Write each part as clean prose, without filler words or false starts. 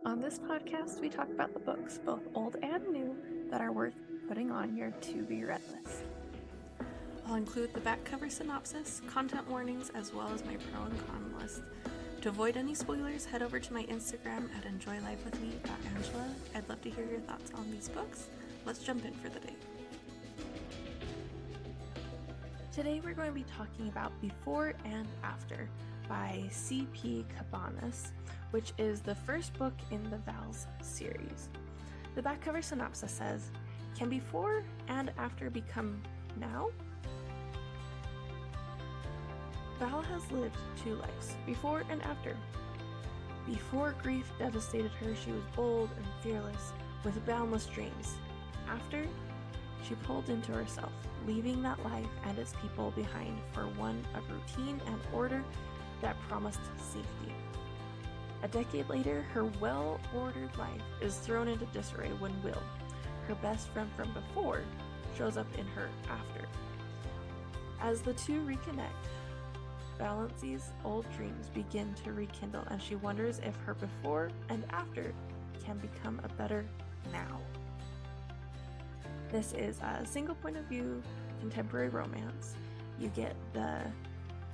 On this podcast, we talk about the books, both old and new, that are worth putting on your to-be read list. I'll include the back cover synopsis, content warnings, as well as my pro and con list. To avoid any spoilers, head over to my Instagram at enjoylifewithme.angela. I'd love to hear your thoughts on these books. Let's jump in for the day. Today we're going to be talking about Before and After by C.P. Cabaniss, which is the first book in the Vals series. The back cover synopsis says, "Can before and after become now?" Val has lived two lives, before and after. Before grief devastated her, she was bold and fearless, with boundless dreams. After, she pulled into herself, leaving that life and its people behind for one of routine and order that promised safety. A decade later, her well-ordered life is thrown into disarray when Will, her best friend from before, shows up in her after. As the two reconnect, Valency's old dreams begin to rekindle, and she wonders if her before and after can become a better now. This is a single point of view contemporary romance. You get the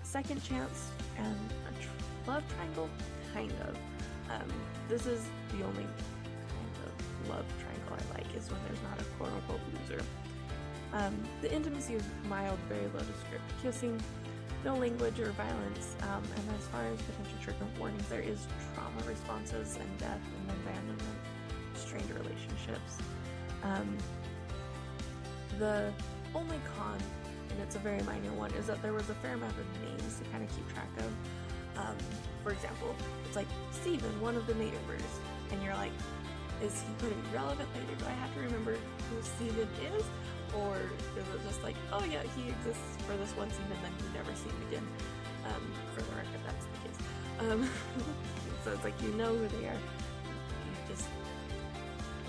second chance and a love triangle, kind of. This is the only kind of love triangle I like, is when there's not a quote-unquote loser. The intimacy is mild, very low to script kissing, no language or violence, and as far as potential trigger warnings, there is trauma responses and death and abandonment, strained relationships. The only con, and it's a very minor one, is that there was a fair amount of names to kind of keep track of. For example, it's like Stephen, one of the neighbors, and you're like, is he going to be relevant later? Do I have to remember who Stephen is? Or is it just like, oh yeah, he exists for this one scene and then you never see him again? For the record, that's the case. So it's like, you know who they are. You just,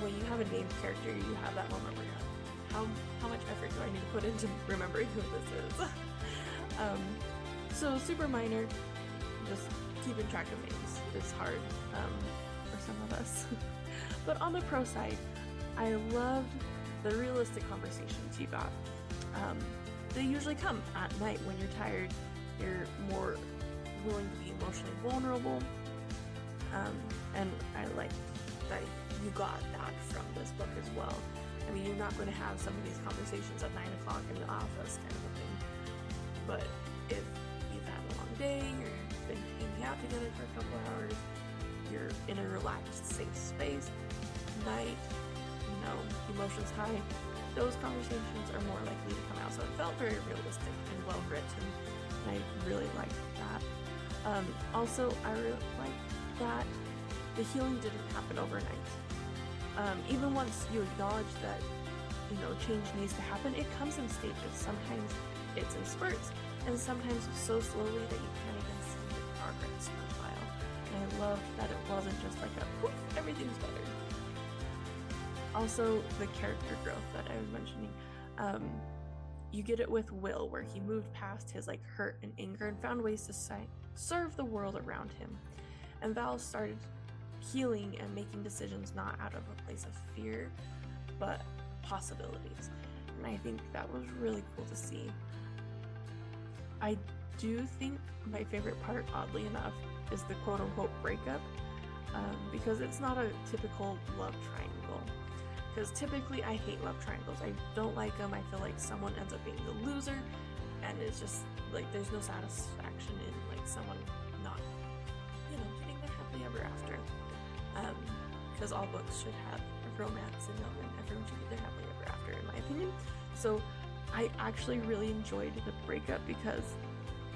when you have a named character, you have that moment where you're like, how much effort do I need to put into remembering who this is? So super minor, just keeping track of names is hard for some of us. But on the pro side, I loved the realistic conversations you got. They usually come at night when you're tired, you're more willing to be emotionally vulnerable, and I like that you got that from this book as well. I mean, you're not going to have some of these conversations at 9 o'clock in the office kind of a thing, but if you've had a long day, you've been hanging out together for a couple hours, you're in a relaxed, safe space, night, emotions high, those conversations are more likely to come out. So it felt very realistic and well written, and I really liked that. Also, I really liked that the healing didn't happen overnight. Even once you acknowledge that, change needs to happen, it comes in stages. Sometimes it's in spurts, and sometimes so slowly that you can't even see the progress for a while. And I loved that it wasn't just like a poof, everything's better. Also, the character growth that I was mentioning, you get it with Will, where he moved past his hurt and anger and found ways to serve the world around him. And Val started healing and making decisions not out of a place of fear, but possibilities. And I think that was really cool to see. I do think my favorite part, oddly enough, is the quote-unquote breakup, because it's not a typical love triangle. Because typically I hate love triangles. I don't like them. I feel like someone ends up being the loser, and it's just there's no satisfaction in someone not, getting their happily ever after. Because all books should have a romance and everyone should get their happily ever after, in my opinion. So I actually really enjoyed the breakup because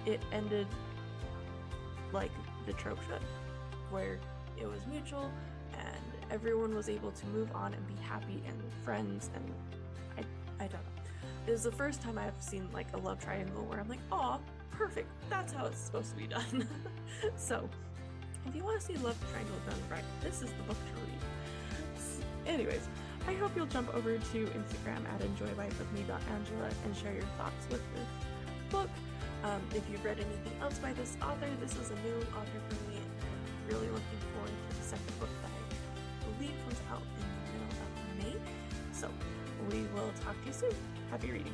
it ended like the trope should, where it was mutual and everyone was able to move on and be happy and friends. And I don't know. It was the first time I've seen a love triangle where I'm like, aw, perfect. That's how it's supposed to be done. So if you want to see love triangle done right, this is the book to read. Anyways, I hope you'll jump over to Instagram at enjoylifewithme.angela and share your thoughts with this book. If you've read anything else by this author, this is a new author for me, and I'm really looking forward to the second book that I will talk to you soon. Happy reading.